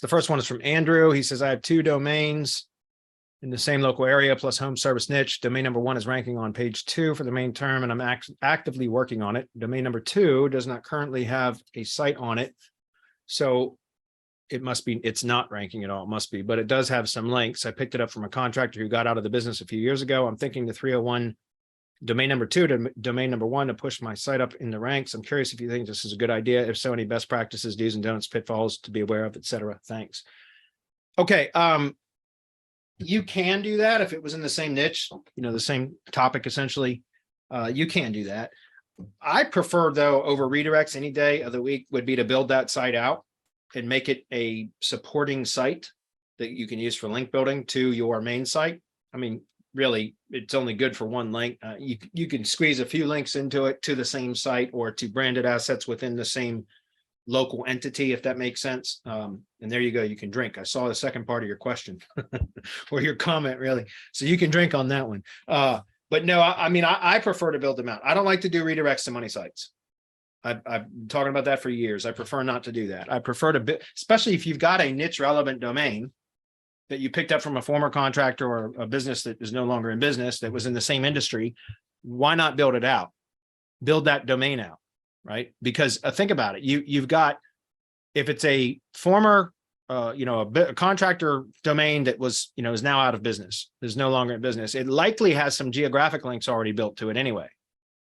the first one is from Andrew. He says, I have 2 domains in the same local area plus home service niche. Domain number 1 is ranking on page 2 for the main term, and I'm actively working on it. Domain number 2 does not currently have a site on it. So it's not ranking at all. It must be, but it does have some links. I picked it up from a contractor who got out of the business a few years ago. I'm thinking the 301 domain number 2 to domain number 1 to push my site up in the ranks. I'm curious if you think this is a good idea. If so, any best practices, do's and don'ts, pitfalls to be aware of, etc. Thanks. Okay. You can do that if it was in the same niche, the same topic, essentially. You can do that. I prefer, though, over redirects any day of the week would be to build that site out and make it a supporting site that you can use for link building to your main site. I mean, really, it's only good for one link. You can squeeze a few links into it to the same site or to branded assets within the same local entity, if that makes sense. And there you go. You can drink. I saw the second part of your question or your comment, really. So you can drink on that one. But no, I prefer to build them out. I don't like to do redirects to money sites. I've been talking about that for years. I prefer not to do that. I prefer to, especially if you've got a niche relevant domain that you picked up from a former contractor or a business that is no longer in business that was in the same industry. Why not build it out? Build that domain out. Right? Because think about it. You've got, if it's a former, a contractor domain that was, is now out of business, is no longer in business, it likely has some geographic links already built to it anyway.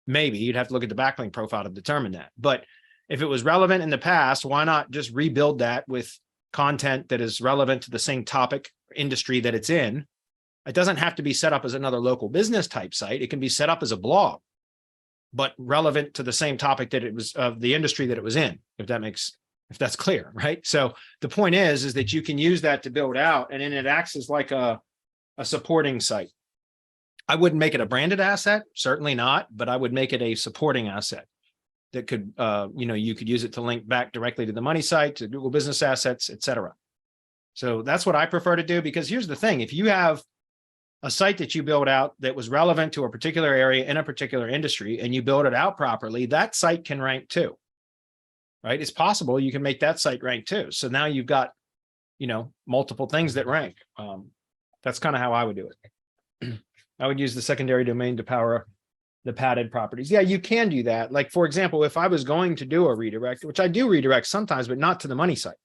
Maybe you'd have to look at the backlink profile to determine that. But if it was relevant in the past, why not just rebuild that with content that is relevant to the same topic, industry that it's in? It doesn't have to be set up as another local business type site. It can be set up as a blog, but relevant to the same topic that it was of the industry that it was in, if that's clear, right? So the point is that you can use that to build out, and then it acts as like a supporting site. I wouldn't make it a branded asset, certainly not, but I would make it a supporting asset that could, you could use it to link back directly to the money site, to Google Business Assets, etc. So that's what I prefer to do, because here's the thing. If you have a site that you build out that was relevant to a particular area in a particular industry, and you build it out properly, that site can rank too, right? It's possible you can make that site rank too. So now you've got, multiple things that rank. That's kind of how I would do it. I would use the secondary domain to power the padded properties. Yeah, you can do that. Like, for example, if I was going to do a redirect, which I do redirect sometimes, but not to the money site,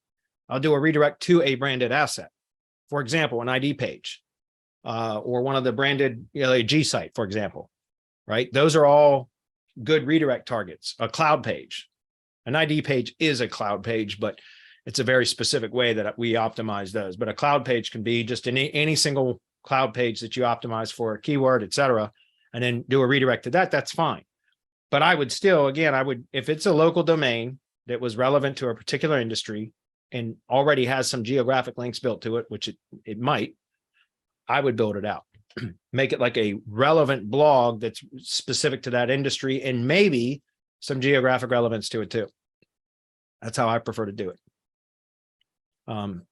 I'll do a redirect to a branded asset. For example, an ID page. Or one of the branded G site, for example, right? Those are all good redirect targets. A cloud page, an ID page is a cloud page, but it's a very specific way that we optimize those. But a cloud page can be just any single cloud page that you optimize for a keyword, etc., and then do a redirect to that. That's fine. But I would still, again, if it's a local domain that was relevant to a particular industry and already has some geographic links built to it, which it might, I would build it out, make it like a relevant blog that's specific to that industry and maybe some geographic relevance to it too. That's how I prefer to do it.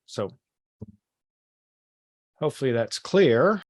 So hopefully that's clear.